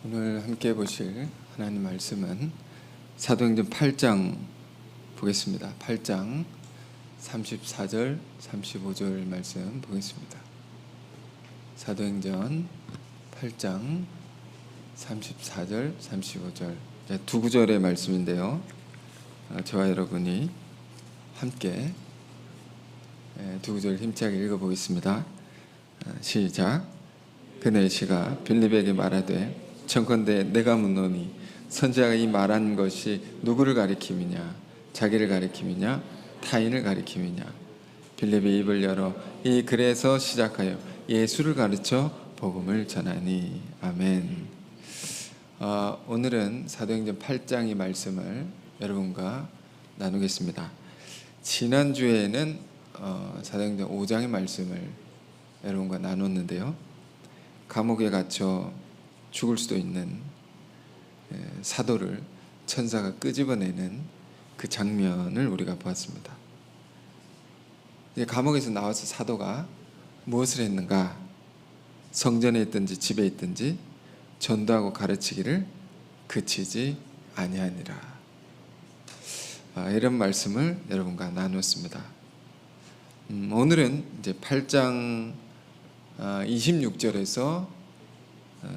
오늘 함께 보실 하나님 말씀은 사도행전 8장 보겠습니다. 8장 34절 35절 말씀 보겠습니다. 사도행전 8장 34절 35절 두 구절의 말씀인데요, 저와 여러분이 함께 두 구절 힘차게 읽어보겠습니다. 시작. 그네 시가 빌립에게 말하되 청컨대 내가 묻노니 선지자가 이 말한 것이 누구를 가리킴이냐, 자기를 가리킴이냐, 타인을 가리킴이냐. 빌립이 입을 열어 이 글에서 시작하여 예수를 가르쳐 복음을 전하니. 아멘. 오늘은 사도행전 8장의 말씀을 여러분과 나누겠습니다. 지난주에는 사도행전 5장의 말씀을 여러분과 나눴는데요, 감옥에 gat혀 죽을 수도 있는 사도를 천사가 끄집어내는 그 장면을 우리가 보았습니다. 이제 감옥에서 나와서 사도가 무엇을 했는가? 성전에 있든지 집에 있든지 전도하고 가르치기를 그치지 아니하니라. 이런 말씀을 여러분과 나눴습니다. 오늘은 이제 8장 26절에서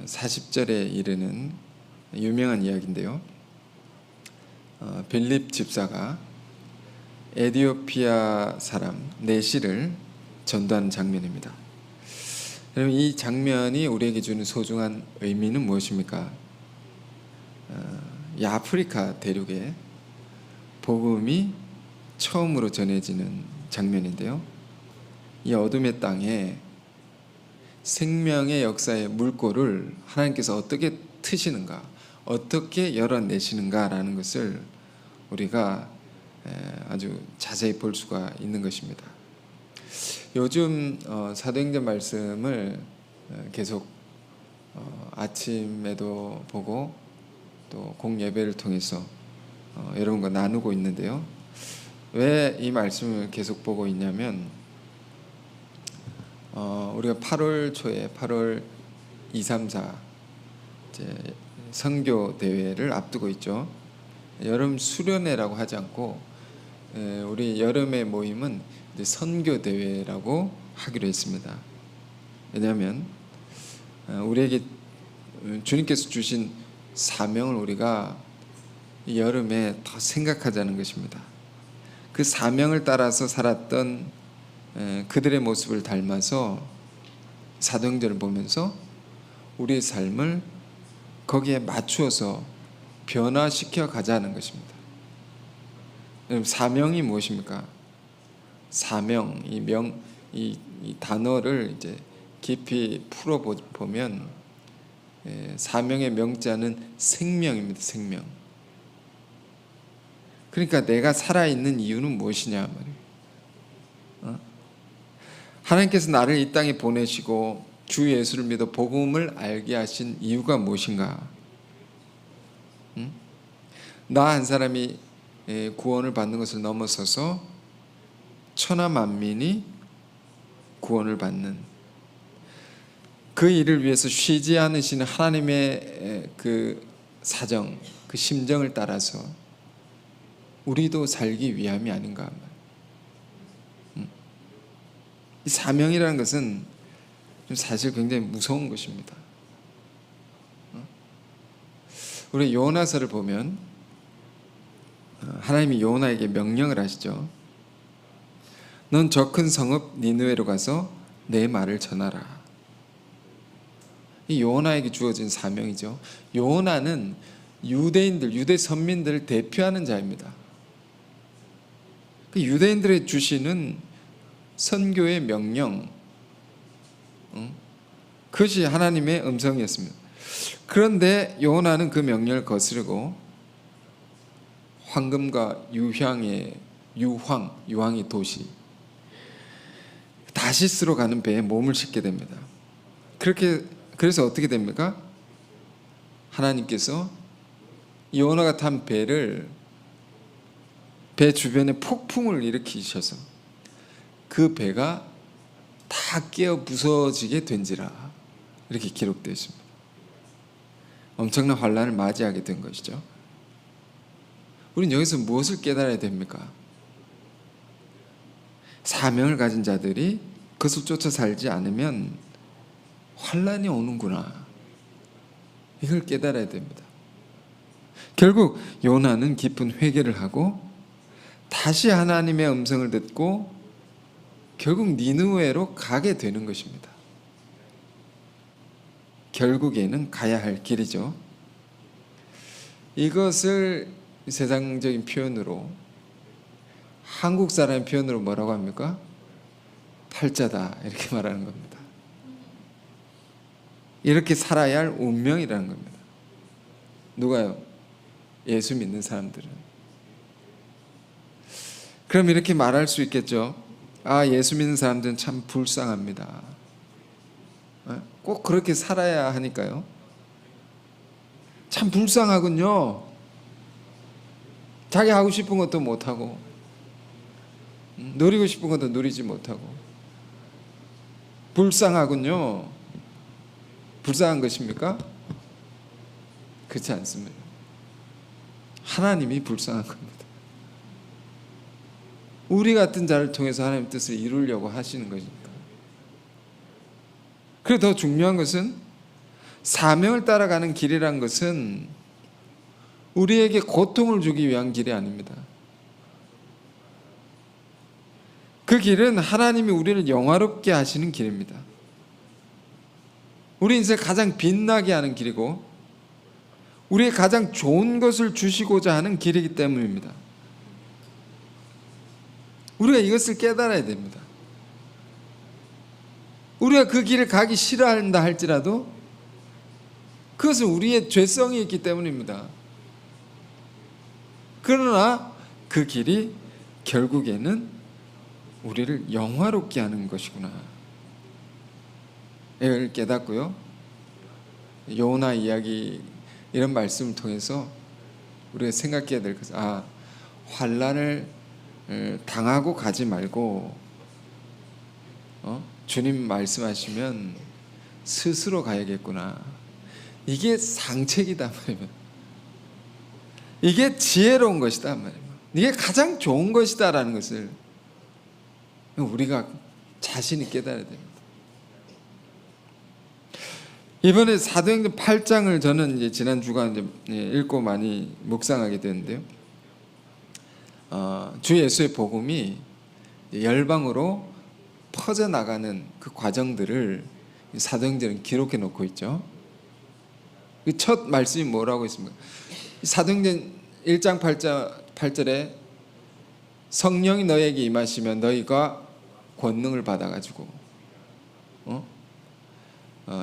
40절에 이르는 유명한 이야기인데요, 빌립 집사가 에티오피아 사람 네시를 전도하는 장면입니다. 여러분, 이 장면이 우리에게 주는 소중한 의미는 무엇입니까? 이 아프리카 대륙에 복음이 처음으로 전해지는 장면인데요, 이 어둠의 땅에 생명의 역사의 물꼬를 하나님께서 어떻게 트시는가, 어떻게 열어내시는가라는 것을 우리가 아주 자세히 볼 수가 있는 것입니다. 요즘 사도행전 말씀을 계속 아침에도 보고 또 공예배를 통해서 여러분과 나누고 있는데요, 왜 이 말씀을 계속 보고 있냐면 우리가 8월 초에 8월 2, 3, 4 이제 선교 대회를 앞두고 있죠. 여름 수련회라고 하지 않고 우리 여름의 모임은 이제 선교 대회라고 하기로 했습니다. 왜냐하면 우리에게 주님께서 주신 사명을 우리가 이 여름에 더 생각하자는 것입니다. 그 사명을 따라서 살았던 그들의 모습을 닮아서 사도행전을 보면서 우리의 삶을 거기에 맞추어서 변화시켜 가자는 것입니다. 사명이 무엇입니까? 사명, 이 단어를 이제 깊이 풀어보면 사명의 명자는 생명입니다. 생명. 그러니까 내가 살아있는 이유는 무엇이냐 말이에요. 하나님께서 나를 이 땅에 보내시고 주 예수를 믿어 복음을 알게 하신 이유가 무엇인가? 나 한 사람이 구원을 받는 것을 넘어서서 천하 만민이 구원을 받는 그 일을 위해서 쉬지 않으시는 하나님의 그 사정, 그 심정을 따라서 우리도 살기 위함이 아닌가. 이 사명이라는 것은 사실 굉장히 무서운 것입니다. 우리 요나서를 보면 하나님이 요나에게 명령을 하시죠. 넌 저 큰 성읍 니느웨로 가서 내 말을 전하라. 이 요나에게 주어진 사명이죠. 요나는 유대인들, 유대 선민들을 대표하는 자입니다. 그 유대인들의 주시는 선교의 명령, 그것이 하나님의 음성이었습니다. 그런데 요나는 그 명령을 거스르고 황금과 유황의 도시 다시스로 가는 배에 몸을 싣게 됩니다. 그래서 어떻게 됩니까? 하나님께서 요나가 탄 배 주변에 폭풍을 일으키셔서 그 배가 다 깨어 부서지게 된지라, 이렇게 기록되어 있습니다. 엄청난 환난을 맞이하게 된 것이죠. 우리는 여기서 무엇을 깨달아야 됩니까? 사명을 가진 자들이 그것을 쫓아 살지 않으면 환난이 오는구나, 이걸 깨달아야 됩니다. 결국 요나는 깊은 회개를 하고 다시 하나님의 음성을 듣고 결국 니느웨로 가게 되는 것입니다. 결국에는 가야 할 길이죠. 이것을 세상적인 표현으로, 한국 사람의 표현으로 뭐라고 합니까? 팔자다, 이렇게 말하는 겁니다. 이렇게 살아야 할 운명이라는 겁니다. 누가요? 예수 믿는 사람들은. 그럼 이렇게 말할 수 있겠죠. 아, 예수 믿는 사람들은 참 불쌍합니다. 꼭 그렇게 살아야 하니까요. 참 불쌍하군요. 자기 하고 싶은 것도 못하고, 누리고 싶은 것도 누리지 못하고, 불쌍하군요. 불쌍한 것입니까? 그렇지 않습니다. 하나님이 불쌍한 겁니다. 우리 같은 자를 통해서 하나님 뜻을 이루려고 하시는 것입니다. 그리고 더 중요한 것은, 사명을 따라가는 길이란 것은 우리에게 고통을 주기 위한 길이 아닙니다. 그 길은 하나님이 우리를 영화롭게 하시는 길입니다. 우리 인생 가장 빛나게 하는 길이고 우리의 가장 좋은 것을 주시고자 하는 길이기 때문입니다. 우리가 이것을 깨달아야 됩니다. 우리가 그 길을 가기 싫어한다 할지라도 그것은 우리의 죄성이 있기 때문입니다. 그러나 그 길이 결국에는 우리를 영화롭게 하는 것이구나, 이걸 깨닫고요. 요나 이야기, 이런 말씀을 통해서 우리가 생각해야 될 것은, 환난을 당하고 가지 말고 주님 말씀하시면 스스로 가야겠구나. 이게 상책이다 말이에요. 이게 지혜로운 것이다 말이에요. 이게 가장 좋은 것이다라는 것을 우리가 자신이 깨달아야 됩니다. 이번에 사도행전 8장을 저는 이제 지난 주간 읽고 많이 묵상하게 되는데요. 주 예수의 복음이 열방으로 퍼져나가는 그 과정들을 사도행전은 기록해 놓고 있죠. 첫 말씀이 뭐라고 있습니까? 사도행전 1장 8절에 성령이 너에게 임하시면 너희가 권능을 받아가지고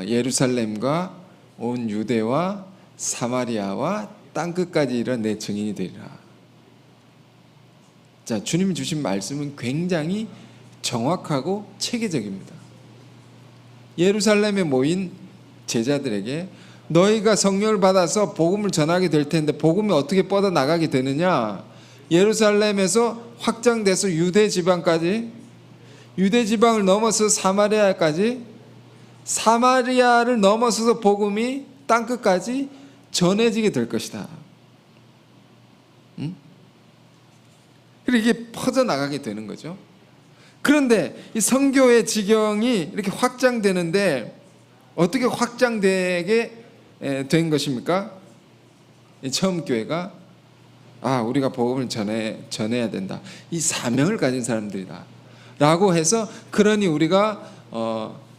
예루살렘과 온 유대와 사마리아와 땅끝까지 이르러 내 증인이 되리라. 자, 주님이 주신 말씀은 굉장히 정확하고 체계적입니다. 예루살렘에 모인 제자들에게 너희가 성령을 받아서 복음을 전하게 될 텐데 복음이 어떻게 뻗어나가게 되느냐? 예루살렘에서 확장돼서 유대 지방까지, 유대 지방을 넘어서 사마리아까지, 사마리아를 넘어서서 복음이 땅끝까지 전해지게 될 것이다. 그리고 이게 퍼져나가게 되는 거죠. 그런데 이 선교의 지경이 이렇게 확장되는데 어떻게 확장되게 된 것입니까? 처음 교회가 우리가 복음을 전해야 된다, 이 사명을 가진 사람들이다 라고 해서, 그러니 우리가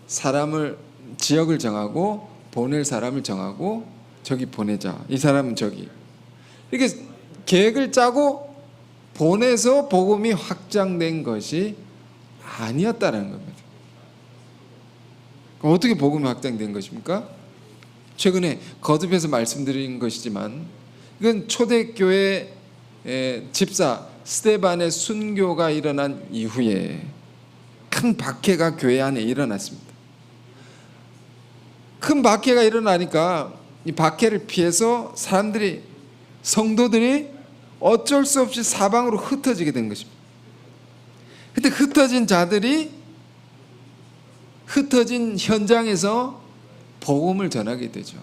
사람을, 지역을 정하고 보낼 사람을 정하고 저기 보내자, 이 사람은 저기, 이렇게 계획을 짜고 보내서 복음이 확장된 것이 아니었다는 겁니다. 어떻게 복음이 확장된 것입니까? 최근에 거듭해서 말씀드린 것이지만 이건 초대교회 집사 스데반의 순교가 일어난 이후에 큰 박해가 교회 안에 일어났습니다. 큰 박해가 일어나니까 이 박해를 피해서 사람들이, 성도들이 어쩔 수 없이 사방으로 흩어지게 된 것입니다. 그때 흩어진 자들이 흩어진 현장에서 복음을 전하게 되죠.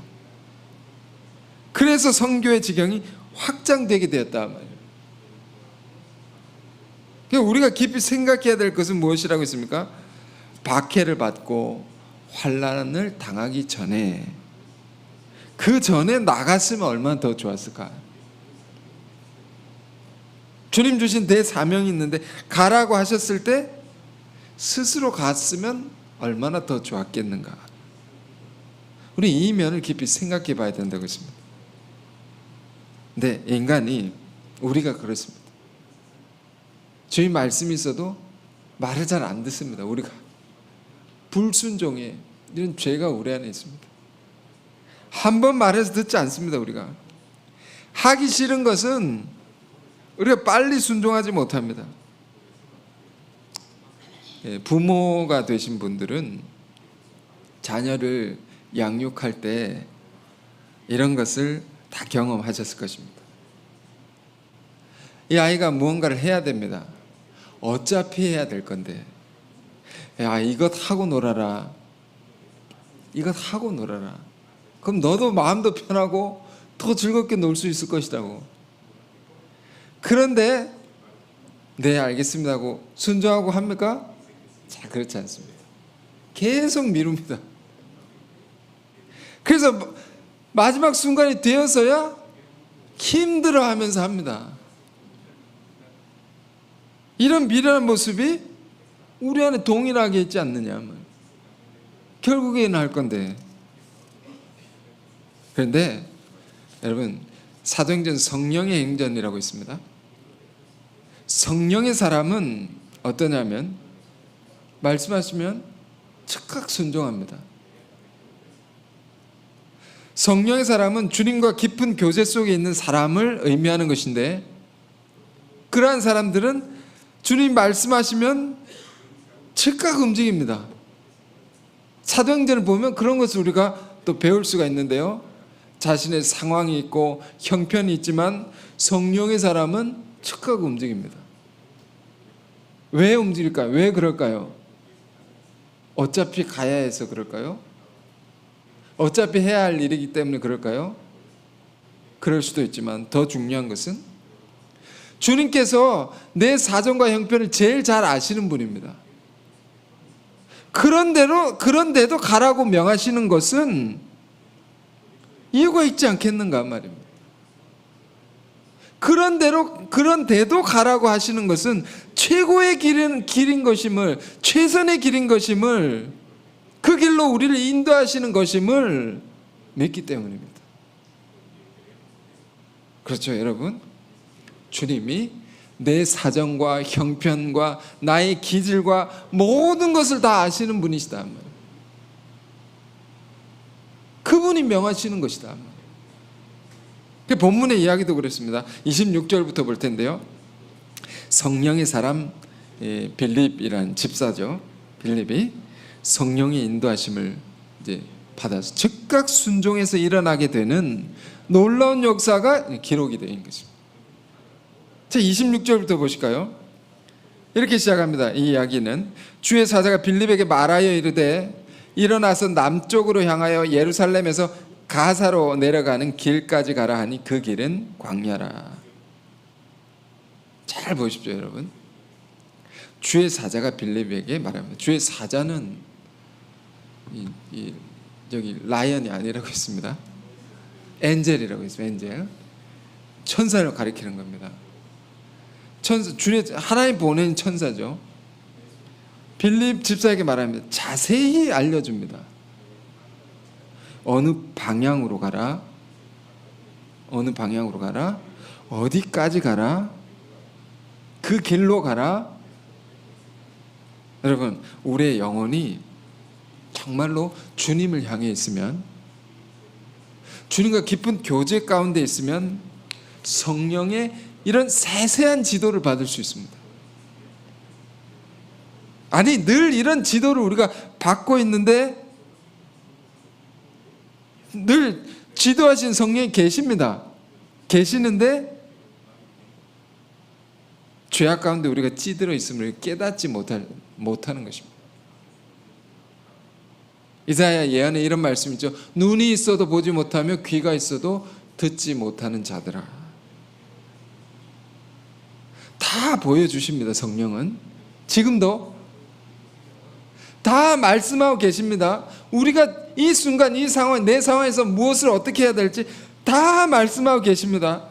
그래서 선교의 지경이 확장되게 되었다 말이에요. 그러니까 우리가 깊이 생각해야 될 것은 무엇이라고 했습니까? 박해를 받고 환난을 당하기 전에, 그 전에 나갔으면 얼마나 더 좋았을까. 주님 주신 대사명이 있는데 가라고 하셨을 때 스스로 갔으면 얼마나 더 좋았겠는가. 우리 이 면을 깊이 생각해 봐야 된다고 했습니다. 근데 인간이, 우리가 그렇습니다. 주님 말씀이 있어도 말을 잘 안 듣습니다. 우리가 불순종해, 이런 죄가 우리 안에 있습니다. 한 번 말해서 듣지 않습니다. 우리가 하기 싫은 것은 우리가 빨리 순종하지 못합니다. 부모가 되신 분들은 자녀를 양육할 때 이런 것을 다 경험하셨을 것입니다. 이 아이가 무언가를 해야 됩니다. 어차피 해야 될 건데, 야, 이것 하고 놀아라, 이것 하고 놀아라. 그럼 너도 마음도 편하고 더 즐겁게 놀 수 있을 것이라고. 그런데 네 알겠습니다 하고 순종하고 합니까? 자, 그렇지 않습니다. 계속 미룹니다. 그래서 마지막 순간이 되어서야 힘들어하면서 합니다. 이런 미련한 모습이 우리 안에 동일하게 있지 않느냐. 결국에는 할 건데. 그런데 여러분, 사도행전 성령의 행전이라고 있습니다. 성령의 사람은 어떠냐면 말씀하시면 즉각 순종합니다. 성령의 사람은 주님과 깊은 교제 속에 있는 사람을 의미하는 것인데, 그러한 사람들은 주님 말씀하시면 즉각 움직입니다. 사도행전을 보면 그런 것을 우리가 또 배울 수가 있는데요, 자신의 상황이 있고 형편이 있지만 성령의 사람은 즉각 움직입니다. 왜 움직일까요? 왜 그럴까요? 어차피 가야 해서 그럴까요? 어차피 해야 할 일이기 때문에 그럴까요? 그럴 수도 있지만 더 중요한 것은 주님께서 내 사정과 형편을 제일 잘 아시는 분입니다. 그런데도 가라고 명하시는 것은 이유가 있지 않겠는가 말입니다. 그런데도 가라고 하시는 것은 최고의 길인 것임을, 최선의 길인 것임을, 그 길로 우리를 인도하시는 것임을 믿기 때문입니다. 그렇죠, 여러분? 주님이 내 사정과 형편과 나의 기질과 모든 것을 다 아시는 분이시다. 그분이 명하시는 것이다. 본문의 이야기도 그렇습니다. 26절부터 볼 텐데요, 성령의 사람 빌립이라는 집사죠. 빌립이 성령의 인도하심을 이제 받아서 즉각 순종해서 일어나게 되는 놀라운 역사가 기록이 되어 있는 것입니다. 자, 26절부터 보실까요? 이렇게 시작합니다. 이 이야기는 주의 사자가 빌립에게 말하여 이르되 일어나서 남쪽으로 향하여 예루살렘에서 가사로 내려가는 길까지 가라 하니 그 길은 광야라. 잘 보십시오, 여러분. 주의 사자가 빌립에게 말합니다. 주의 사자는 여기 라이언이 아니라고 했습니다. 엔젤이라고 했습니다. 엔젤. 천사를 가리키는 겁니다. 천사, 하나님 보낸 천사죠. 빌립 집사에게 말합니다. 자세히 알려줍니다. 어느 방향으로 가라, 어느 방향으로 가라, 어디까지 가라, 그 길로 가라. 여러분, 우리의 영혼이 정말로 주님을 향해 있으면, 주님과 깊은 교제 가운데 있으면 성령의 이런 세세한 지도를 받을 수 있습니다. 아니, 늘 이런 지도를 우리가 받고 있는데, 늘 지도하신 성령이 계십니다. 계시는데 죄악 가운데 우리가 찌들어 있음을 깨닫지 못하는 것입니다. 이사야 예언에 이런 말씀이 있죠. 눈이 있어도 보지 못하며 귀가 있어도 듣지 못하는 자들아. 다 보여주십니다. 성령은 지금도 다 말씀하고 계십니다. 우리가 이 순간 이 상황, 내 상황에서 무엇을 어떻게 해야 될지 다 말씀하고 계십니다.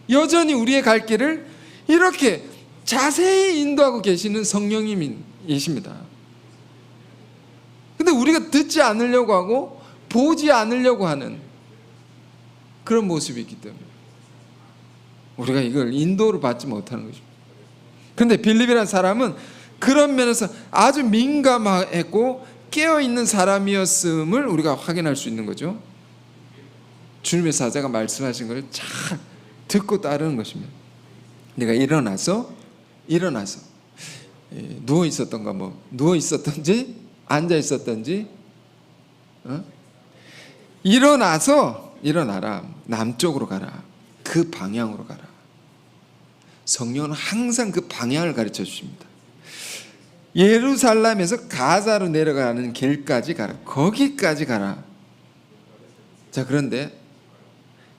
여전히 우리의 갈 길을 이렇게 자세히 인도하고 계시는 성령님이십니다. 근데 우리가 듣지 않으려고 하고 보지 않으려고 하는 그런 모습이 있기 때문에 우리가 이걸 인도를 받지 못하는 것입니다. 그런데 빌립이라는 사람은 그런 면에서 아주 민감했고 깨어있는 사람이었음을 우리가 확인할 수 있는 거죠. 주님의 사자가 말씀하신 걸 잘 듣고 따르는 것입니다. 내가 일어나서 누워 있었던가 누워 있었던지 앉아 있었던지 일어나라. 남쪽으로 가라. 그 방향으로 가라. 성령은 항상 그 방향을 가르쳐 주십니다. 예루살렘에서 가사로 내려가는 길까지 가라. 거기까지 가라. 자, 그런데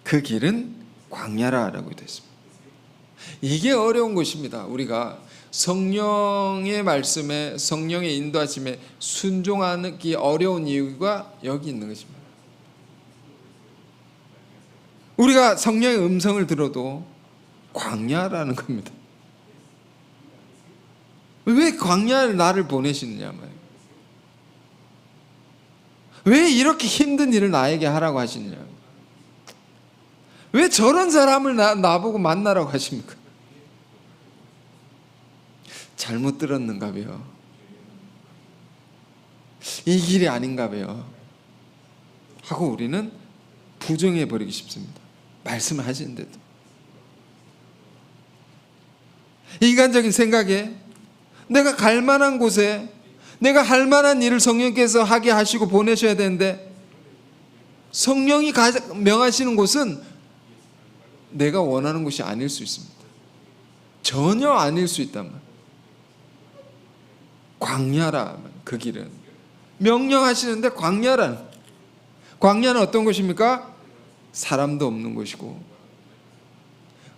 그 길은 광야라고 되어 있습니다. 이게 어려운 것입니다. 우리가 성령의 말씀에, 성령의 인도하심에 순종하기 어려운 이유가 여기 있는 것입니다. 우리가 성령의 음성을 들어도 광야라는 겁니다. 왜 광야를 나를 보내시느냐 말이에요. 왜 이렇게 힘든 일을 나에게 하라고 하시느냐. 왜 저런 사람을 나보고 만나라고 하십니까? 잘못 들었는가 봐요. 이 길이 아닌가 봐요. 하고 우리는 부정해 버리기 쉽습니다. 말씀을 하시는데도. 인간적인 생각에 내가 갈 만한 곳에 내가 할 만한 일을 성령께서 하게 하시고 보내셔야 되는데 성령이 명하시는 곳은 내가 원하는 곳이 아닐 수 있습니다. 전혀 아닐 수 있단 말이에요. 광야라, 그 길은 명령하시는데 광야는 어떤 곳입니까? 사람도 없는 곳이고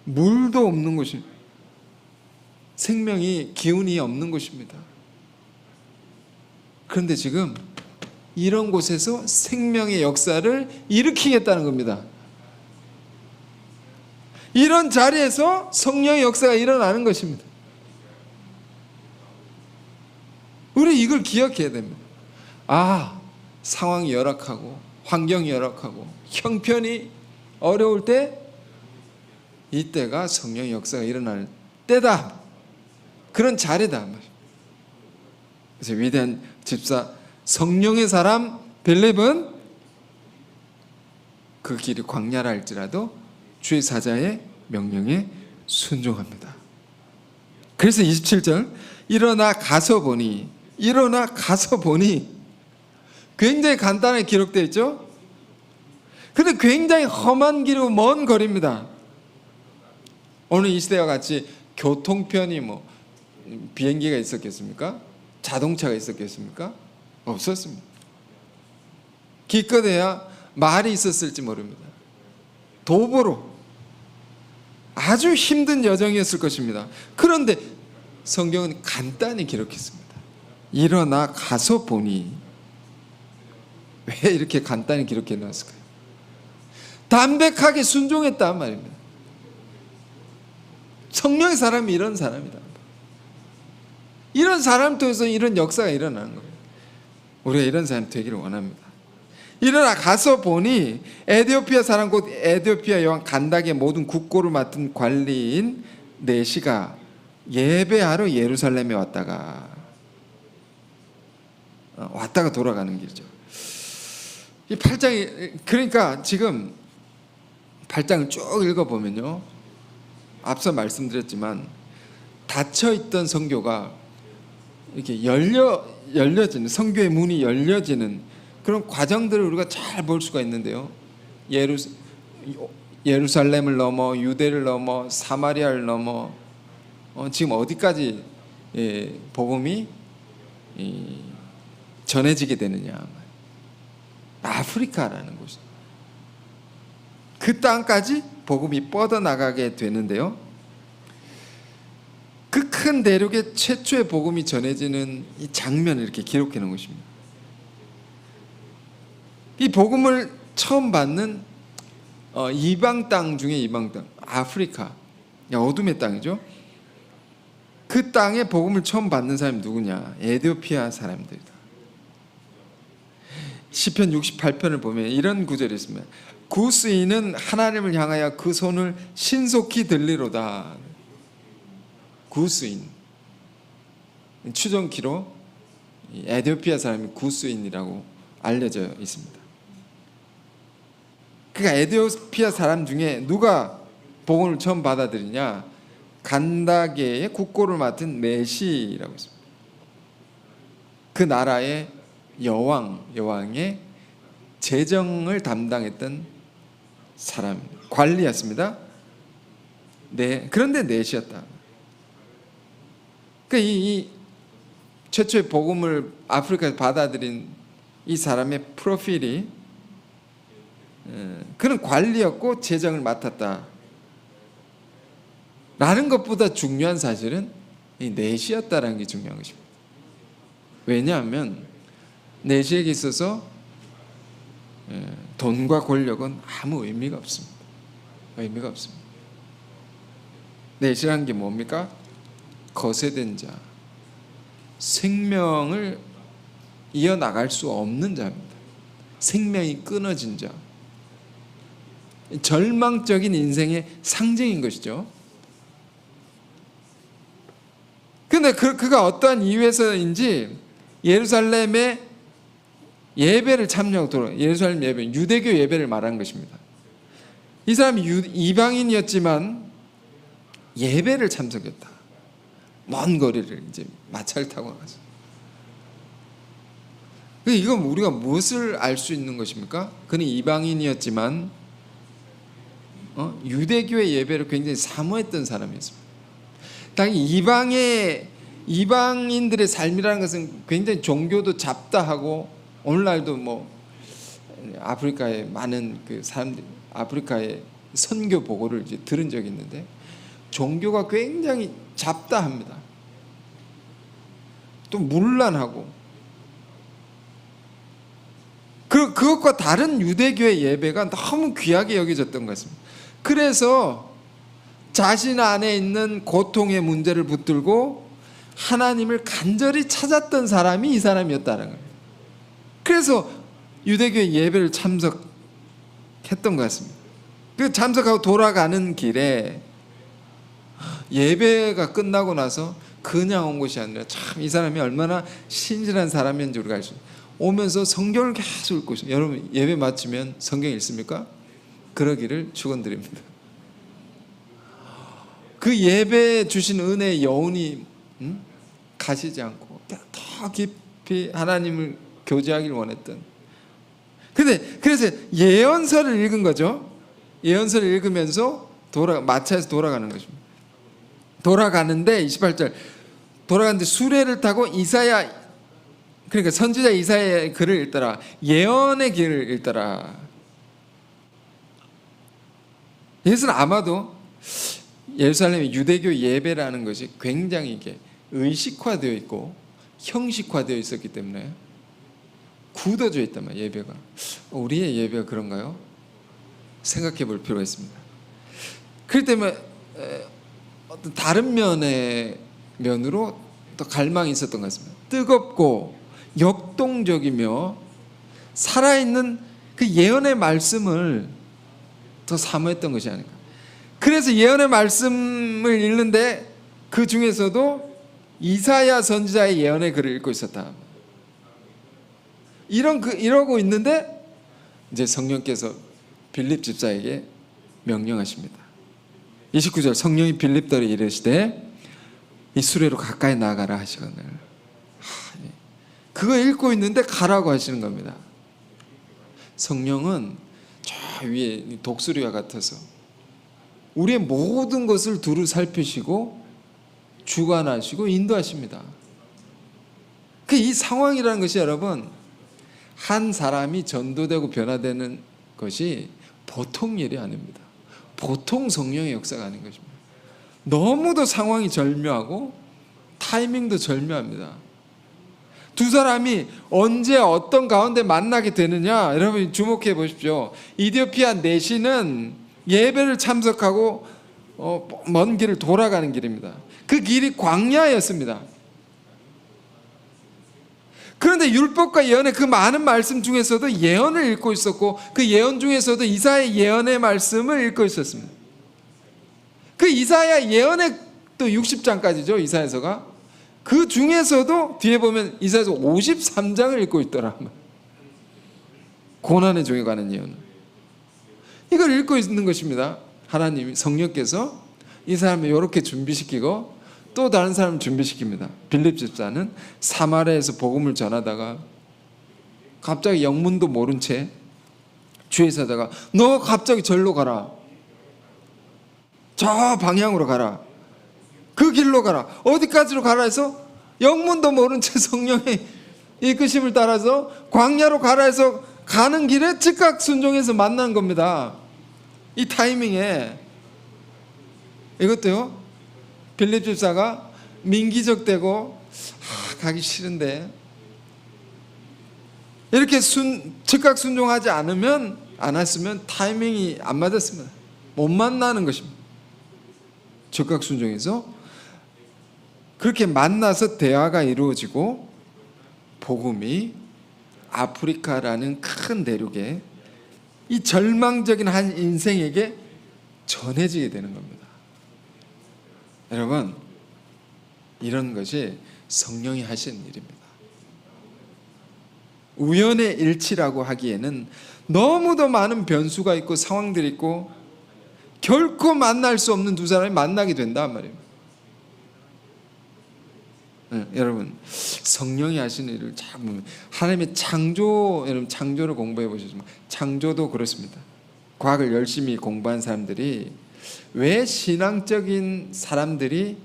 물도 없는 곳입니다. 생명이 기운이 없는 곳입니다. 그런데 지금 이런 곳에서 생명의 역사를 일으키겠다는 겁니다. 이런 자리에서 성령의 역사가 일어나는 것입니다. 우리 이걸 기억해야 됩니다. 상황이 열악하고 환경이 열악하고 형편이 어려울 때 이때가 성령의 역사가 일어날 때다. 그런 자리다. 그래서 위대한 집사 성령의 사람 빌립은 그 길이 광야라 할지라도 주의 사자의 명령에 순종합니다. 그래서 27절 일어나 가서 보니 굉장히 간단하게 기록되어 있죠. 근데 굉장히 험한 길이고 먼 거리입니다. 오늘 이 시대와 같이 교통편이 비행기가 있었겠습니까? 자동차가 있었겠습니까? 없었습니다. 기껏해야 말이 있었을지 모릅니다. 도보로 아주 힘든 여정이었을 것입니다. 그런데 성경은 간단히 기록했습니다. 일어나 가서 보니. 왜 이렇게 간단히 기록해 놨을까요? 담백하게 순종했단 말입니다. 성령의 사람이 이런 사람이다. 이런 사람 통해서 이런 역사가 일어나는 겁니다. 우리가 이런 사람 되기를 원합니다. 일어나 가서 보니 에디오피아 사람 곧 에디오피아 여왕 간닥의 모든 국고를 맡은 관리인 네시가 예배하러 예루살렘에 왔다가 돌아가는 길이죠. 이 8장이 그러니까 지금 8장을 쭉 읽어보면요, 앞서 말씀드렸지만 닫혀있던 선교가 이렇게 열려지는, 선교의 문이 열려지는 그런 과정들을 우리가 잘 볼 수가 있는데요. 예루살렘을 넘어 유대를 넘어 사마리아를 넘어 지금 어디까지 복음이 전해지게 되느냐. 아프리카라는 곳. 그 땅까지 복음이 뻗어나가게 되는데요. 그 큰 대륙에 최초의 복음이 전해지는 이 장면을 이렇게 기록해 놓은 것입니다. 이 복음을 처음 받는 이방 땅 중에 이방 땅, 아프리카, 어둠의 땅이죠. 그 땅에 복음을 처음 받는 사람이 누구냐? 에티오피아 사람들이다. 시편 68편을 보면 이런 구절이 있습니다. 구스인은 하나님을 향하여 그 손을 신속히 들리로다. 구스인, 추정키로 에티오피아 사람이 구스인이라고 알려져 있습니다. 그러니까 에티오피아 사람 중에 누가 복음을 처음 받아들이냐? 간다게의 국고를 맡은 메시라고 있습니다. 그 나라의 여왕의 재정을 담당했던 사람, 관리였습니다. 네, 그런데 넷이었다. 그러니까 이 최초의 복음을 아프리카에서 받아들인 이 사람의 프로필이 그는 관리였고 재정을 맡았다 라는 것보다 중요한 사실은 이 넷이었다라는 게 중요한 것입니다. 왜냐하면 넷에게 있어서 돈과 권력은 아무 의미가 없습니다. 의미가 없습니다. 넷이라는 게 뭡니까? 거세된 자, 생명을 이어나갈 수 없는 자입니다. 생명이 끊어진 자, 절망적인 인생의 상징인 것이죠. 그런데 그가 어떠한 이유에서인지 예루살렘의 예배를 참여하고 돌아가, 예루살렘 예배, 유대교 예배를 말하는 것입니다. 이 사람이 이방인이었지만 예배를 참석했다. 먼 거리를 이제 마차를 타고 가서. 이건 우리가 무엇을 알 수 있는 것입니까? 그는 이방인이었지만 유대교의 예배를 굉장히 사모했던 사람이었습니다. 당연히 이방인들의 삶이라는 것은 굉장히 종교도 잡다하고, 오늘날도 뭐 아프리카의 많은 그 사람들, 아프리카의 선교 보고를 이제 들은 적이 있는데 종교가 굉장히 잡다합니다. 또 문란하고, 그것과 다른 유대교의 예배가 너무 귀하게 여겨졌던 것 같습니다. 그래서 자신 안에 있는 고통의 문제를 붙들고 하나님을 간절히 찾았던 사람이 이 사람이었다는 겁니다. 그래서 유대교의 예배를 참석했던 것 같습니다. 그 참석하고 돌아가는 길에 예배가 끝나고 나서 그냥 온 것이 아니라 참 이 사람이 얼마나 신실한 사람이었는지 우리가 알 수 있습니다. 오면서 성경을 계속 읽고 있습니다. 여러분 예배 마치면 성경 읽습니까? 그러기를 축원드립니다. 그 예배에 주신 은혜의 여운이 가시지 않고 더 깊이 하나님을 교제하길 원했던. 그래서 예언서를 읽은 거죠. 예언서를 읽으면서 마차에서 돌아가는 것입니다. 돌아가는데 28절 돌아가는데 수레를 타고 이사야, 그러니까 선지자 이사야의 글을 읽더라. 예언의 길을 읽더라. 이것은 아마도 예루살렘의 유대교 예배라는 것이 굉장히 이게 의식화되어 있고 형식화되어 있었기 때문에 굳어져 있단 말이에요. 예배가. 우리의 예배가 그런가요? 생각해 볼 필요가 있습니다. 그렇기 때문에 어떤 다른 면으로 또 갈망이 있었던 것 같습니다. 뜨겁고 역동적이며 살아있는 그 예언의 말씀을 더 사모했던 것이 아닌가. 그래서 예언의 말씀을 읽는데 그 중에서도 이사야 선지자의 예언의 글을 읽고 있었다. 이러고 있는데 이제 성령께서 빌립 집사에게 명령하십니다. 29절 성령이 빌립더러 이르시되 이 수레로 가까이 나가라 하시거늘. 그거 읽고 있는데 가라고 하시는 겁니다. 성령은 저 위에 독수리와 같아서 우리의 모든 것을 두루 살피시고 주관하시고 인도하십니다. 이 상황이라는 것이 여러분, 한 사람이 전도되고 변화되는 것이 보통 일이 아닙니다. 보통 성령의 역사가 아닌 것입니다. 너무도 상황이 절묘하고 타이밍도 절묘합니다. 두 사람이 언제 어떤 가운데 만나게 되느냐, 여러분 주목해 보십시오. 이디오피아 내시는 예배를 참석하고 먼 길을 돌아가는 길입니다. 그 길이 광야였습니다. 그런데 율법과 예언의 그 많은 말씀 중에서도 예언을 읽고 있었고, 그 예언 중에서도 이사야 예언의 말씀을 읽고 있었습니다. 그 이사야 예언의 또 60장까지죠, 이사야서가. 그 중에서도 뒤에 보면 이사야서 53장을 읽고 있더라. 고난의 종에 관한 예언, 이걸 읽고 있는 것입니다. 하나님이, 성령께서 이 사람을 이렇게 준비시키고 또 다른 사람을 준비시킵니다. 빌립 집사는 사마리아에서 복음을 전하다가 갑자기 영문도 모른 채 주위에 서다가 너 갑자기 절로 가라, 저 방향으로 가라, 그 길로 가라, 어디까지로 가라 해서 영문도 모른 채 성령의 이끄심을 따라서 광야로 가라 해서 가는 길에 즉각 순종해서 만난 겁니다. 이 타이밍에 이것도요, 빌립 집사가 민기적되고 가기 싫은데 이렇게 즉각 순종하지 않았으면 타이밍이 안 맞았습니다. 못 만나는 것입니다. 즉각 순종해서 그렇게 만나서 대화가 이루어지고 복음이 아프리카라는 큰 대륙에 이 절망적인 한 인생에게 전해지게 되는 겁니다. 여러분, 이런 것이 성령이 하시는 일입니다. 우연의 일치라고 하기에는 너무도 많은 변수가 있고 상황들이 있고 결코 만날 수 없는 두 사람이 만나게 된단 말이에요. 여러분, 성령이 하시는 일을 잘 보면 하나님의 창조, 여러분 창조를 공부해 보시지만 창조도 그렇습니다. 과학을 열심히 공부한 사람들이 왜 신앙적인 사람들이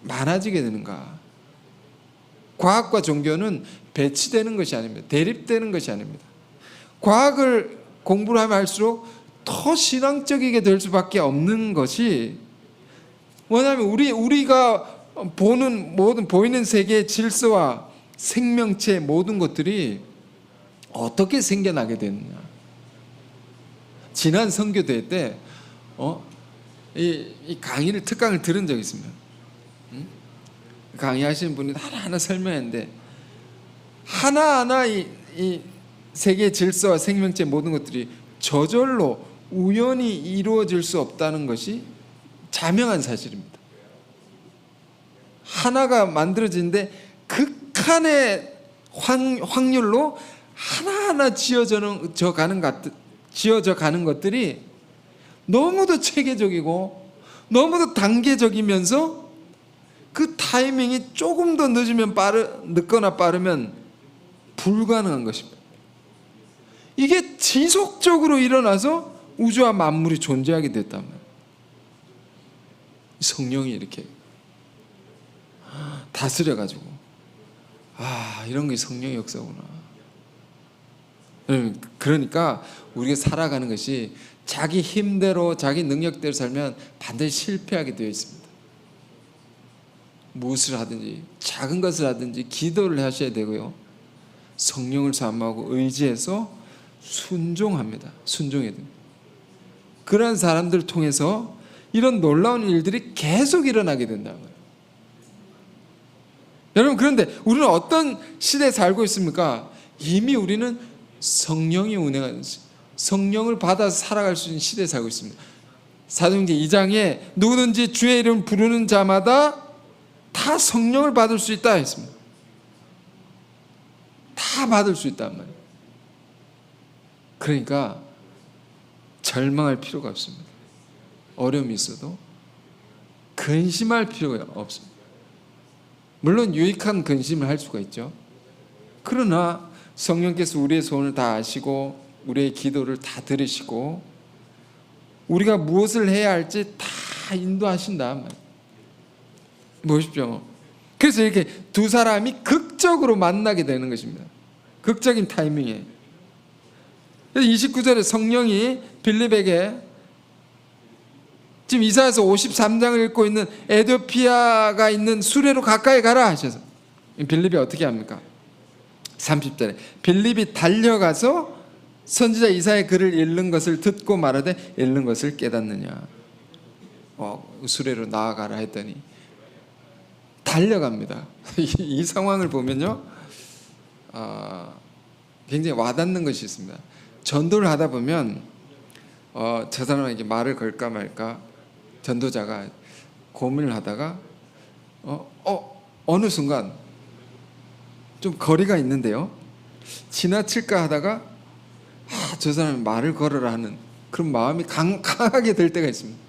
많아지게 되는가? 과학과 종교는 배치되는 것이 아닙니다. 대립되는 것이 아닙니다. 과학을 공부를 하면 할수록 더 신앙적이게 될 수밖에 없는 것이, 뭐냐면 우리가 보는 모든 보이는 세계의 질서와 생명체 모든 것들이 어떻게 생겨나게 됐느냐. 지난 선교대회 때 이 강의를, 특강을 들은 적이 있습니다. 강의하시는 분이 하나하나 설명했는데 하나하나 이 세계의 질서와 생명체 모든 것들이 저절로 우연히 이루어질 수 없다는 것이 자명한 사실입니다. 하나가 만들어지는데 극한의 확률로 하나하나 지어져 가는 것들이 너무도 체계적이고 너무도 단계적이면서 그 타이밍이 조금 더 늦거나 빠르면 불가능한 것입니다. 이게 지속적으로 일어나서 우주와 만물이 존재하게 됐단 말이에요. 성령이 이렇게 다스려가지고, 이런 게 성령의 역사구나. 그러니까 우리가 살아가는 것이 자기 힘대로 자기 능력대로 살면 반드시 실패하게 되어 있습니다. 무엇을 하든지 작은 것을 하든지 기도를 하셔야 되고요, 성령을 사모하고 의지해서 순종합니다. 순종해야 됩니다. 그런 사람들을 통해서 이런 놀라운 일들이 계속 일어나게 된다는 거예요. 여러분, 그런데 우리는 어떤 시대에 살고 있습니까? 이미 우리는 성령이 운행하는, 성령을 받아서 살아갈 수 있는 시대에 살고 있습니다. 사도행전 2장에 누구든지 주의 이름 부르는 자마다 다 성령을 받을 수 있다 했습니다. 다 받을 수 있단 말이에요. 그러니까 절망할 필요가 없습니다. 어려움이 있어도 근심할 필요가 없습니다. 물론 유익한 근심을 할 수가 있죠. 그러나 성령께서 우리의 소원을 다 아시고 우리의 기도를 다 들으시고 우리가 무엇을 해야 할지 다 인도하신다. 보십시오. 그래서 이렇게 두 사람이 극적으로 만나게 되는 것입니다. 극적인 타이밍에. 29절에 성령이 빌립에게 지금 이사야서 53장을 읽고 있는 에디오피아가 있는 수레로 가까이 가라 하셔서 빌립이 어떻게 합니까? 30절에 빌립이 달려가서 선지자 이사야의 글을 읽는 것을 듣고 말하되 읽는 것을 깨닫느냐. 수레로 나아가라 했더니 달려갑니다. 이 상황을 보면요, 굉장히 와닿는 것이 있습니다. 전도를 하다 보면 저 사람에게 말을 걸까 말까 전도자가 고민을 하다가 어느 순간 좀 거리가 있는데요, 지나칠까 하다가 저 사람이 말을 걸어라 하는 그런 마음이 강하게 들 때가 있습니다.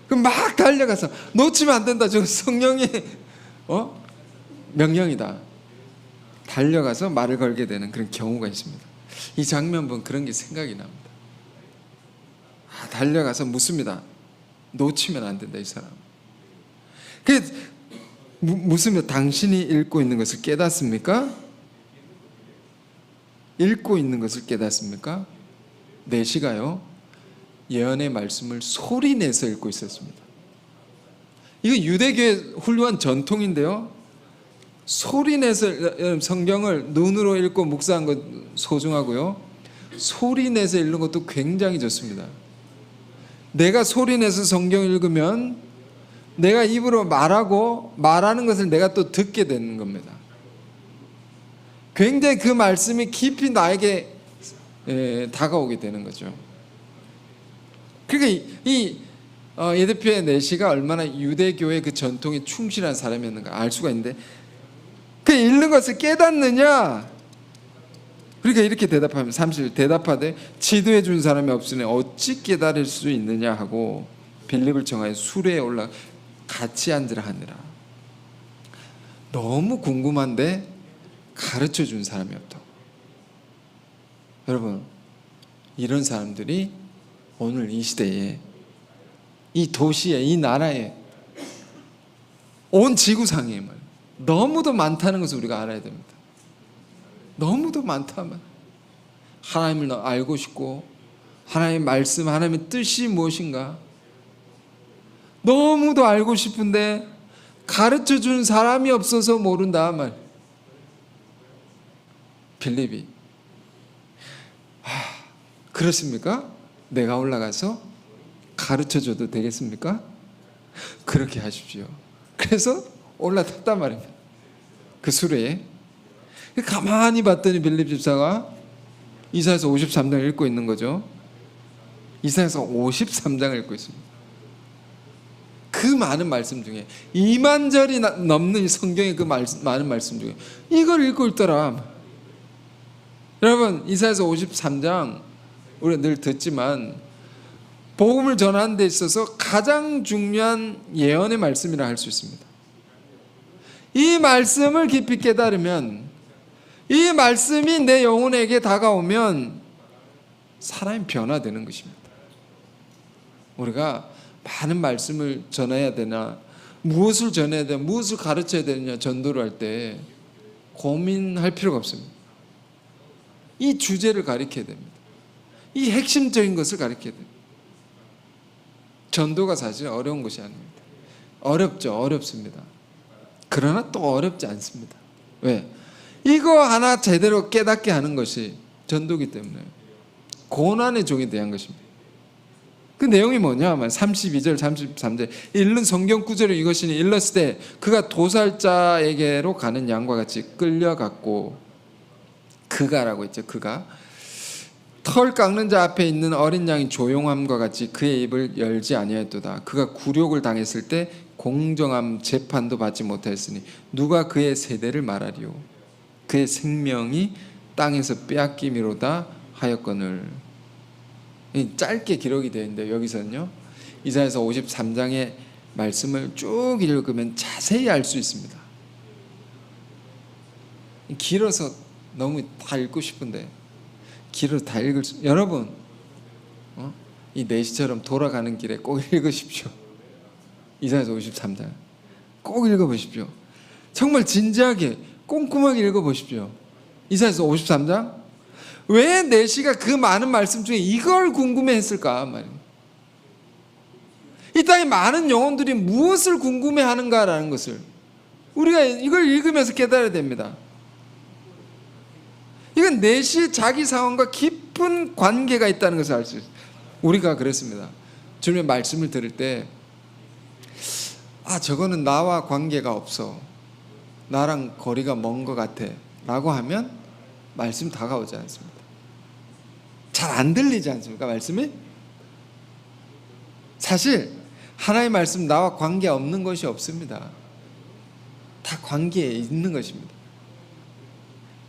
그럼 막 달려가서 놓치면 안 된다. 저 성령의 명령이다. 달려가서 말을 걸게 되는 그런 경우가 있습니다. 이 장면 보면 그런 게 생각이 납니다. 달려가서 묻습니다. 놓치면 안 된다, 이 사람. 묻으면 당신이 읽고 있는 것을 깨닫습니까? 읽고 있는 것을 깨닫습니까? 내시가요, 예언의 말씀을 소리내서 읽고 있었습니다. 이거 유대교의 훌륭한 전통인데요, 소리내서 성경을 눈으로 읽고 묵상한 것 소중하고요, 소리내서 읽는 것도 굉장히 좋습니다. 내가 소리내서 성경을 읽으면 내가 입으로 말하고 말하는 것을 내가 또 듣게 되는 겁니다. 굉장히 그 말씀이 깊이 나에게 다가오게 되는 거죠. 그러니까 에디오피아의 내시가 얼마나 유대교의 그 전통에 충실한 사람이었는가 알 수가 있는데, 그 읽는 것을 깨닫느냐? 그러니까 이렇게 대답하면 30절 대답하되 지도해 준 사람이 없으니 어찌 깨달을 수 있느냐 하고 빌립을 정하여 수레에 올라 같이 앉으라 하니라. 너무 궁금한데 가르쳐 준 사람이 없다고. 여러분, 이런 사람들이 오늘 이 시대에, 이 도시에, 이 나라에, 온 지구상에 너무도 많다는 것을 우리가 알아야 됩니다. 너무도 많다면 하나님을 알고 싶고 하나님의 말씀, 하나님의 뜻이 무엇인가 너무도 알고 싶은데 가르쳐 준 사람이 없어서 모른다 말. 빌립이 그렇습니까? 내가 올라가서 가르쳐 줘도 되겠습니까? 그렇게 하십시오. 그래서 올라탔단 말입니다. 그 수레에. 가만히 봤더니 빌립 집사가 이사야서 53장을 읽고 있는 거죠. 이사야서 53장을 읽고 있습니다. 그 많은 말씀 중에 2만 절이 넘는 성경의 그 많은 말씀 중에 이걸 읽고 있더라. 여러분, 이사야서 53장 우리가 늘 듣지만 복음을 전하는 데 있어서 가장 중요한 예언의 말씀이라 할 수 있습니다. 이 말씀을 깊이 깨달으면, 이 말씀이 내 영혼에게 다가오면 사람이 변화되는 것입니다. 우리가 많은 말씀을 전해야 되나, 무엇을 전해야 되나, 무엇을 가르쳐야 되느냐 전도를 할 때 고민할 필요가 없습니다. 이 주제를 가르쳐야 됩니다. 이 핵심적인 것을 가르쳐야 됩니다. 전도가 사실 어려운 것이 아닙니다. 어렵죠. 어렵습니다. 그러나 또 어렵지 않습니다. 왜? 이거 하나 제대로 깨닫게 하는 것이 전도기 때문에 고난의 종이 대한 것입니다. 그 내용이 뭐냐 하면 32절 33절 읽는 성경 구절을 이것이니 일렀을 때 그가 도살자에게로 가는 양과 같이 끌려갔고, 그가라고 했죠. 그가 털 깎는 자 앞에 있는 어린 양이 조용함과 같이 그의 입을 열지 아니하였도다. 그가 굴욕을 당했을 때 공정함 재판도 받지 못하였으니 누가 그의 세대를 말하리요. 그의 생명이 땅에서 빼앗기미로다 하였거늘. 짧게 기록이 되어 있는데 여기서는요, 이사야서 53장의 말씀을 쭉 읽으면 자세히 알 수 있습니다. 길어서 너무 다 읽고 싶은데 길어서 다 읽을 수, 여러분 이 내시처럼 돌아가는 길에 꼭 읽으십시오. 이사야서 53장 꼭 읽어보십시오. 정말 진지하게 꼼꼼하게 읽어보십시오. 이사야서 53장 왜 내시가 그 많은 말씀 중에 이걸 궁금해했을까 말입니다. 이 땅에 많은 영혼들이 무엇을 궁금해하는가라는 것을 우리가 이걸 읽으면서 깨달아야 됩니다. 이건 내시의 자기 상황과 깊은 관계가 있다는 것을 알 수 있어요. 우리가 그랬습니다. 주님의 말씀을 들을 때 저거는 나와 관계가 없어, 나랑 거리가 먼 것 같아 라고 하면 말씀 다가오지 않습니다. 잘 안 들리지 않습니까? 말씀이? 사실 하나님의 말씀 나와 관계 없는 것이 없습니다. 다 관계에 있는 것입니다.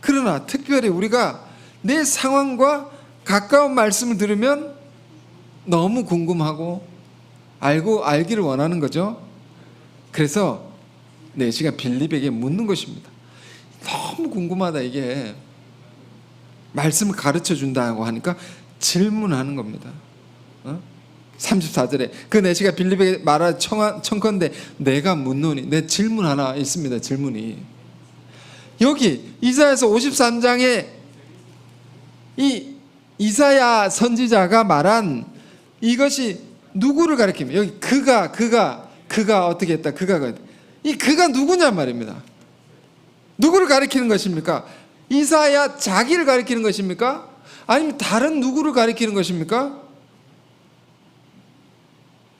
그러나 특별히 우리가 내 상황과 가까운 말씀을 들으면 너무 궁금하고 알기를 원하는 거죠. 그래서 내시가 빌립에게 묻는 것입니다. 너무 궁금하다. 이게 말씀을 가르쳐 준다고 하니까 질문하는 겁니다. 34절에 그 내시가 빌립에게 말하 청컨대 내가 묻노니, 내 질문 하나 있습니다. 질문이 여기 이사야서 53장에 이 이사야 선지자가 말한 이것이 누구를 가리킵니까? 여기 그가 어떻게 했다, 이 그가 누구냐 말입니다. 누구를 가리키는 것입니까? 이사야 자기를 가리키는 것입니까? 아니면 다른 누구를 가리키는 것입니까?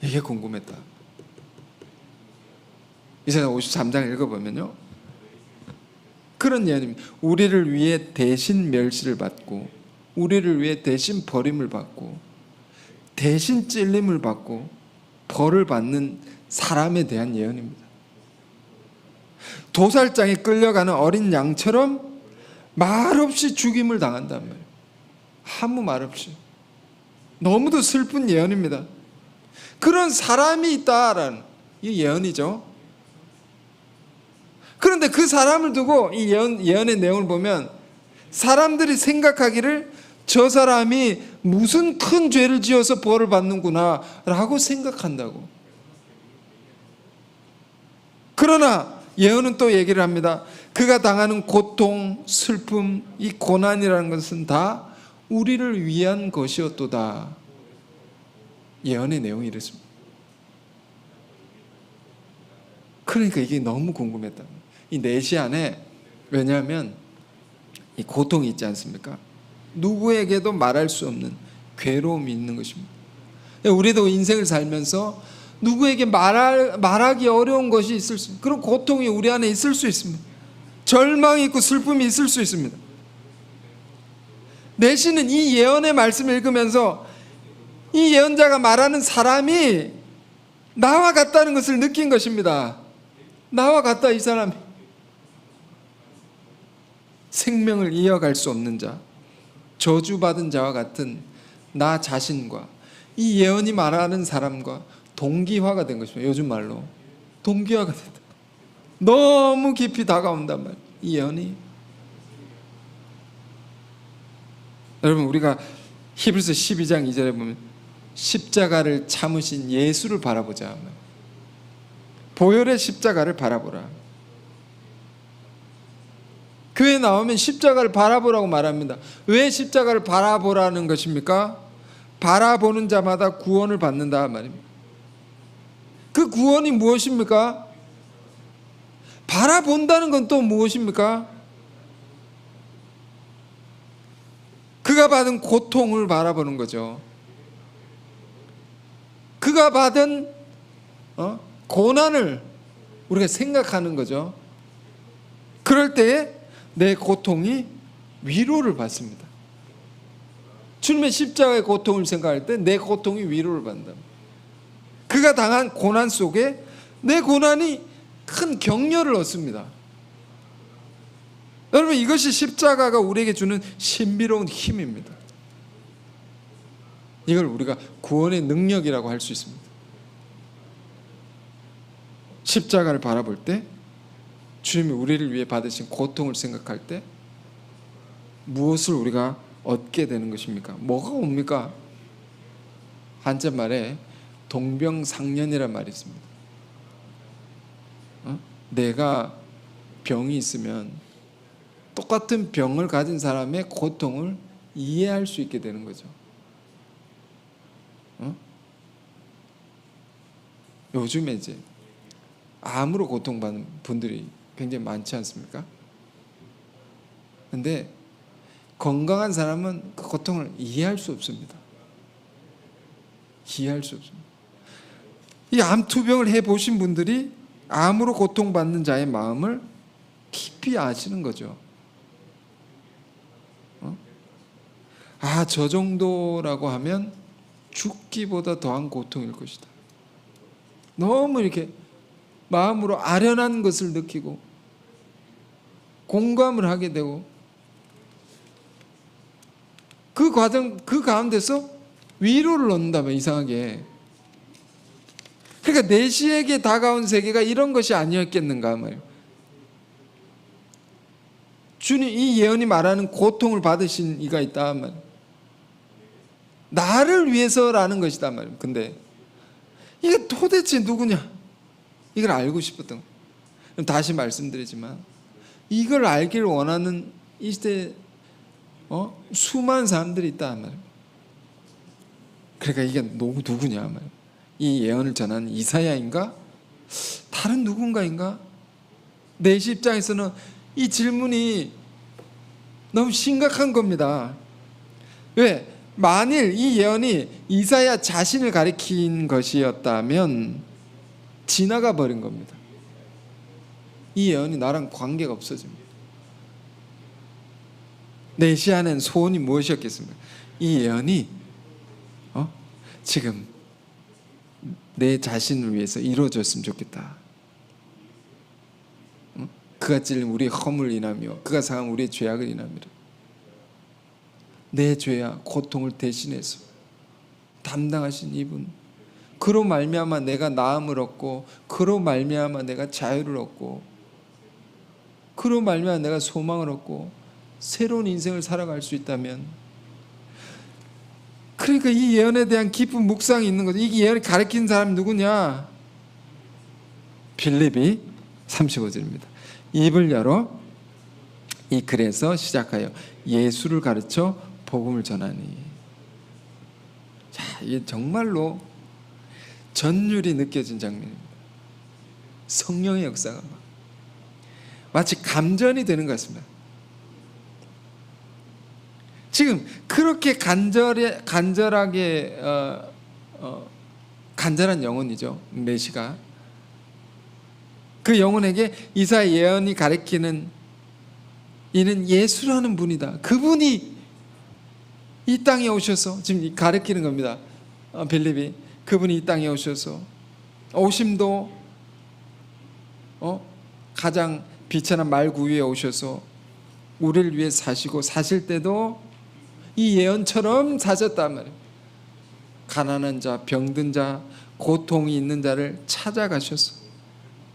이게 궁금했다. 이사야 53장 읽어보면요, 그런 예언입니다. 우리를 위해 대신 멸시를 받고, 우리를 위해 대신 버림을 받고, 대신 찔림을 받고 벌을 받는 사람에 대한 예언입니다. 도살장에 끌려가는 어린 양처럼 말없이 죽임을 당한단 말이에요. 아무 말 없이. 너무도 슬픈 예언입니다. 그런 사람이 있다라는 이 예언이죠. 그런데 그 사람을 두고 이 예언의 내용을 보면 사람들이 생각하기를 저 사람이 무슨 큰 죄를 지어서 벌을 받는구나 라고 생각한다고. 그러나 예언은 또 얘기를 합니다. 그가 당하는 고통, 슬픔, 이 고난이라는 것은 다 우리를 위한 것이었도다. 예언의 내용이 이렇습니다. 그러니까 이게 너무 궁금했다. 이 내시 안에, 왜냐하면 이 고통이 있지 않습니까? 누구에게도 말할 수 없는 괴로움이 있는 것입니다. 우리도 인생을 살면서 누구에게 말하기 어려운 것이 있을 수 있습니다. 그런 고통이 우리 안에 있을 수 있습니다. 절망이 있고 슬픔이 있을 수 있습니다. 내시는 이 예언의 말씀을 읽으면서 이 예언자가 말하는 사람이 나와 같다는 것을 느낀 것입니다. 나와 같다, 이 사람이. 생명을 이어갈 수 없는 자, 저주받은 자와 같은 나 자신과 이 예언이 말하는 사람과 동기화가 된 것입니다. 요즘 말로 동기화가 됐다. 너무 깊이 다가온단 말이에요, 이 예언이. 여러분, 우리가 히브리서 12장 2절에 보면 십자가를 참으신 예수를 바라보자. 보혈의 십자가를 바라보라. 교회에 나오면 십자가를 바라보라고 말합니다. 왜 십자가를 바라보라는 것입니까? 바라보는 자마다 구원을 받는다 말입니다. 그 구원이 무엇입니까? 바라본다는 건 또 무엇입니까? 그가 받은 고통을 바라보는 거죠. 그가 받은 고난을 우리가 생각하는 거죠. 그럴 때에 내 고통이 위로를 받습니다. 주님의 십자가의 고통을 생각할 때 내 고통이 위로를 받는다. 그가 당한 고난 속에 내 고난이 큰 격려를 얻습니다. 여러분, 이것이 십자가가 우리에게 주는 신비로운 힘입니다. 이걸 우리가 구원의 능력이라고 할 수 있습니다. 십자가를 바라볼 때, 주님이 우리를 위해 받으신 고통을 생각할 때 무엇을 우리가 얻게 되는 것입니까? 뭐가 옵니까? 한자말에 동병상련이라는 말이 있습니다. 내가 병이 있으면 똑같은 병을 가진 사람의 고통을 이해할 수 있게 되는 거죠. 요즘에 이제 암으로 고통받는 분들이 굉장히 많지 않습니까? 근데 건강한 사람은 그 고통을 이해할 수 없습니다. 이해할 수 없습니다. 이 암투병을 해보신 분들이 암으로 고통받는 자의 마음을 깊이 아시는 거죠. 저 정도라고 하면 죽기보다 더한 고통일 것이다. 너무 이렇게 마음으로 아련한 것을 느끼고 공감을 하게 되고 그 과정, 그 가운데서 위로를 얻는다면 이상하게. 그러니까 내시에게 다가온 세계가 이런 것이 아니었겠는가 말이에요. 주님, 이 예언이 말하는 고통을 받으신 이가 있다 말이에요. 나를 위해서라는 것이다 말이에요. 근데 이게 도대체 누구냐? 이걸 알고 싶었던 거예요. 다시 말씀드리지만 이걸 알기를 원하는 이 시대에 수많은 사람들이 있다 말이에요. 그러니까 이게 누구냐 말이에요. 이 예언을 전한 이사야인가? 다른 누군가인가? 내시 입장에서는 이 질문이 너무 심각한 겁니다. 왜? 만일 이 예언이 이사야 자신을 가리킨 것이었다면 지나가 버린 겁니다. 이 예언이 나랑 관계가 없어집니다. 내시하는 소원이 무엇이었겠습니까? 이 예언이 지금 내 자신을 위해서 이루어졌으면 좋겠다. 그가 찔린 우리의 허물 인하며 그가 상한 우리의 죄악을 인하미라. 내 죄와 고통을 대신해서 담당하신 이분, 그로 말미암아 내가 나음을 얻고 그로 말미암아 내가 자유를 얻고 그로 말미암아 내가 소망을 얻고 새로운 인생을 살아갈 수 있다면, 그러니까 이 예언에 대한 깊은 묵상이 있는 거죠. 이 예언을 가르친 사람이 누구냐? 빌립이 35절입니다. 입을 열어 이 글에서 시작하여 예수를 가르쳐 복음을 전하니. 자, 이게 정말로 전율이 느껴진 장면입니다. 성령의 역사가 마치 감전이 되는 것 같습니다. 지금 그렇게 간절하게 간절한 영혼이죠, 메시가. 그 영혼에게 이사야 예언이 가리키는 이는 예수라는 분이다. 그분이 이 땅에 오셔서, 지금 가리키는 겁니다. 빌립이 그분이 이 땅에 오셔서, 오심도 가장 비천한 말구 위에 오셔서 우리를 위해 사시고, 사실 때도 이 예언처럼 사셨단 말이에요. 가난한 자, 병든 자, 고통이 있는 자를 찾아가셔서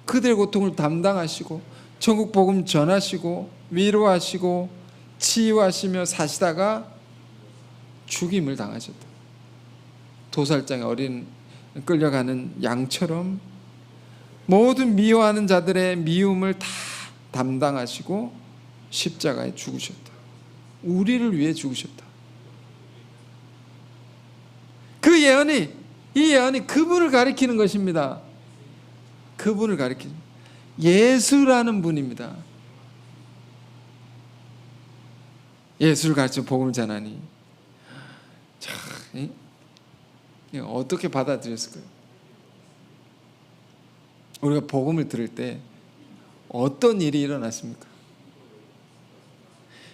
그들의 고통을 담당하시고 천국 복음 전하시고 위로하시고 치유하시며 사시다가 죽임을 당하셨다. 도살장에 어린 끌려가는 양처럼 모든 미워하는 자들의 미움을 다 담당하시고 십자가에 죽으셨다. 우리를 위해 죽으셨다. 이 예언이 그분을 가리키는 것입니다. 그분을 가리키는 예수라는 분입니다. 예수를 가르쳐 복음을 전하니. 자, 어떻게 받아들였을까요? 우리가 복음을 들을 때 어떤 일이 일어났습니까?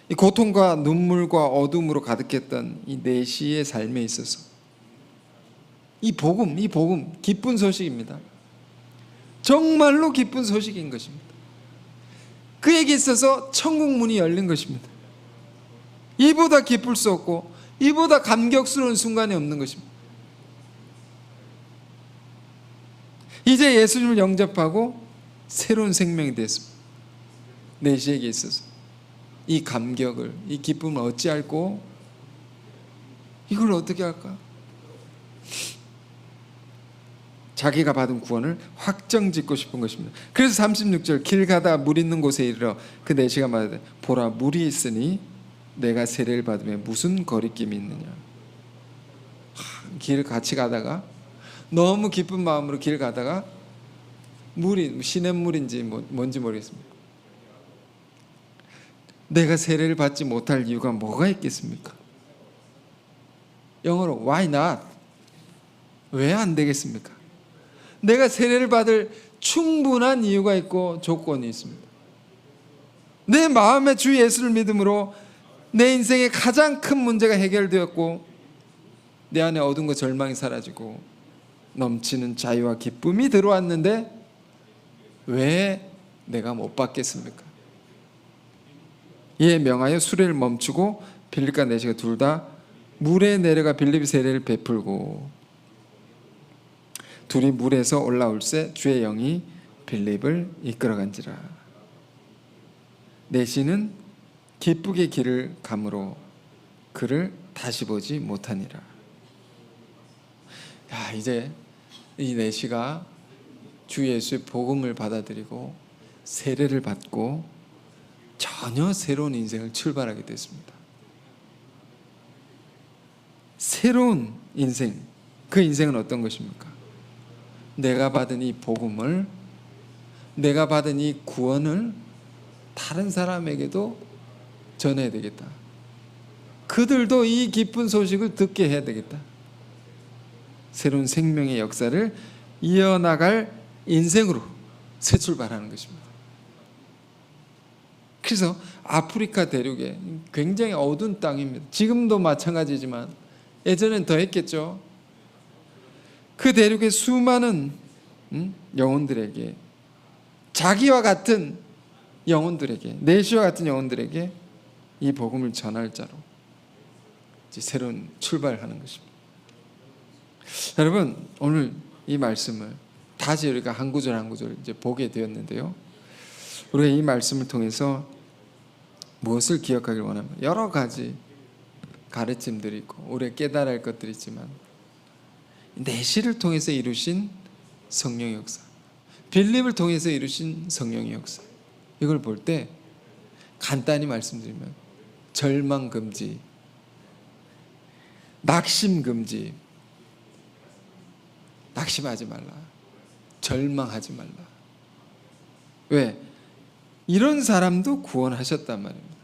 이 고통과 눈물과 어둠으로 가득했던 이 내시의 삶에 있어서 이 복음 기쁜 소식입니다. 정말로 기쁜 소식인 것입니다. 그에게 있어서 천국 문이 열린 것입니다. 이보다 기쁠 수 없고 이보다 감격스러운 순간이 없는 것입니다. 이제 예수님을 영접하고 새로운 생명이 됐습니다. 내시에게 있어서 이 감격을, 이 기쁨을 어찌할꼬? 이걸 어떻게 할까? 자기가 받은 구원을 확정짓고 싶은 것입니다. 그래서 36절 길 가다 물 있는 곳에 이르러 그 내시가 말하되 보라 물이 있으니 내가 세례를 받으면 무슨 거리낌이 있느냐. 길을 같이 가다가 너무 기쁜 마음으로 길 가다가 물이 시냇물인지 뭔지 모르겠습니다. 내가 세례를 받지 못할 이유가 뭐가 있겠습니까? 영어로 why not? 왜 안 되겠습니까? 내가 세례를 받을 충분한 이유가 있고 조건이 있습니다. 내 마음에 주 예수를 믿음으로 내 인생의 가장 큰 문제가 해결되었고 내 안에 어두운 것 절망이 사라지고 넘치는 자유와 기쁨이 들어왔는데 왜 내가 못 받겠습니까? 이에 명하여 수레를 멈추고 빌립과 내시가 둘 다 물에 내려가 빌립이 세례를 베풀고 둘이 물에서 올라올새 주의 영이 빌립을 이끌어간지라. 내시는 기쁘게 길을 가므로 그를 다시 보지 못하니라. 야, 이제 이 내시가 주 예수의 복음을 받아들이고 세례를 받고 전혀 새로운 인생을 출발하게 됐습니다. 새로운 인생, 그 인생은 어떤 것입니까? 내가 받은 이 복음을, 내가 받은 이 구원을 다른 사람에게도 전해야 되겠다. 그들도 이 기쁜 소식을 듣게 해야 되겠다. 새로운 생명의 역사를 이어나갈 인생으로 새 출발하는 것입니다. 그래서 아프리카 대륙에 굉장히 어두운 땅입니다. 지금도 마찬가지지만 예전엔 더 했겠죠. 그 대륙의 수많은 영혼들에게, 자기와 같은 영혼들에게, 내시와 같은 영혼들에게 이 복음을 전할 자로 이제 새로운 출발을 하는 것입니다. 여러분, 오늘 이 말씀을 다시 우리가 한 구절 한 구절 이제 보게 되었는데요. 우리가 이 말씀을 통해서 무엇을 기억하길 원합니다. 여러 가지 가르침들이 있고 우리가 깨달아야 할 것들이 있지만 내시를 통해서 이루신 성령의 역사, 빌립을 통해서 이루신 성령의 역사, 이걸 볼 때 간단히 말씀드리면 절망 금지, 낙심 금지, 낙심하지 말라, 절망하지 말라. 왜? 이런 사람도 구원하셨단 말입니다.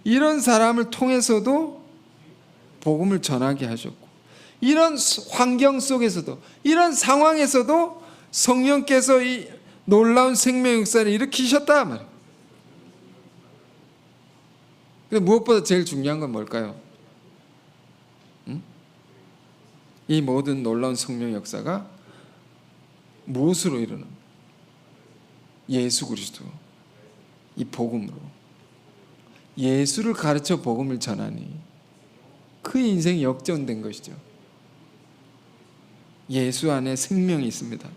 이런 사람을 통해서도 복음을 전하게 하셨고, 이런 환경 속에서도, 이런 상황에서도 성령께서 이 놀라운 생명 역사를 일으키셨다 말이에요. 근데 무엇보다 제일 중요한 건 뭘까요? 이 모든 놀라운 성령 역사가 무엇으로 이루는? 예수 그리스도, 이 복음으로. 예수를 가르쳐 복음을 전하니 그 인생이 역전된 것이죠. 예수 안에 생명이 있습니다.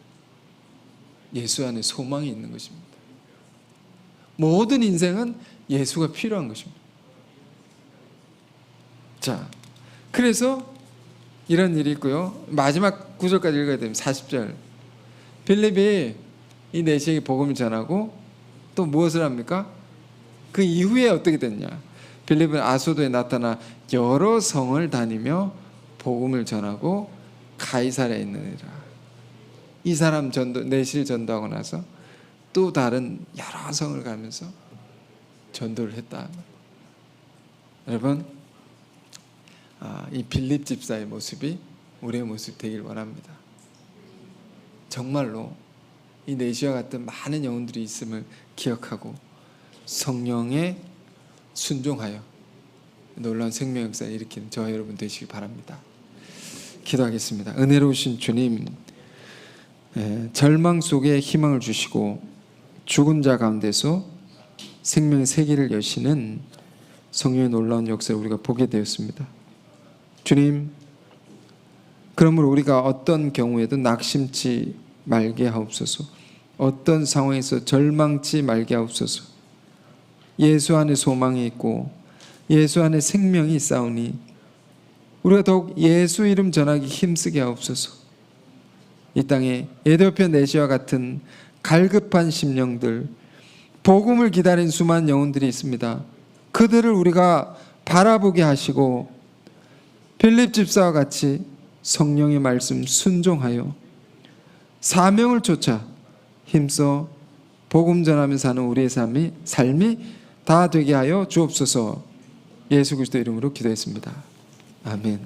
예수 안에 소망이 있는 것입니다. 모든 인생은 예수가 필요한 것입니다. 자, 그래서 이런 일이 있고요. 마지막 구절까지 읽어야 됩니다. 40절. 빌립이 이 내시에게 복음을 전하고 또 무엇을 합니까? 그 이후에 어떻게 됐냐? 빌립은 아소도에 나타나 여러 성을 다니며 복음을 전하고 가이사랴에 있느니라. 이 사람 내시를 전도하고 나서 또 다른 여러 성을 가면서 전도를 했다. 여러분, 이 빌립 집사의 모습이 우리의 모습이 되길 원합니다. 정말로 이 내시와 같은 많은 영혼들이 있음을 기억하고 성령에 순종하여 놀라운 생명 역사를 일으키는 저와 여러분 되시기 바랍니다. 기도하겠습니다. 은혜로우신 주님, 절망 속에 희망을 주시고 죽은 자 가운데서 생명의 세계를 여시는 성령의 놀라운 역사를 우리가 보게 되었습니다. 주님, 그러므로 우리가 어떤 경우에도 낙심치 말게 하옵소서. 어떤 상황에서 절망치 말게 하옵소서. 예수 안에 소망이 있고 예수 안에 생명이 있사오니 우리가 더욱 예수 이름 전하기 힘쓰게 하옵소서. 이 땅에 에티오피아 내시와 같은 갈급한 심령들, 복음을 기다린 수많은 영혼들이 있습니다. 그들을 우리가 바라보게 하시고 빌립 집사와 같이 성령의 말씀 순종하여 사명을 쫓아 힘써 복음 전하며 사는 우리의 삶이 다 되게 하여 주옵소서. 예수 그리스도 이름으로 기도했습니다. 아멘.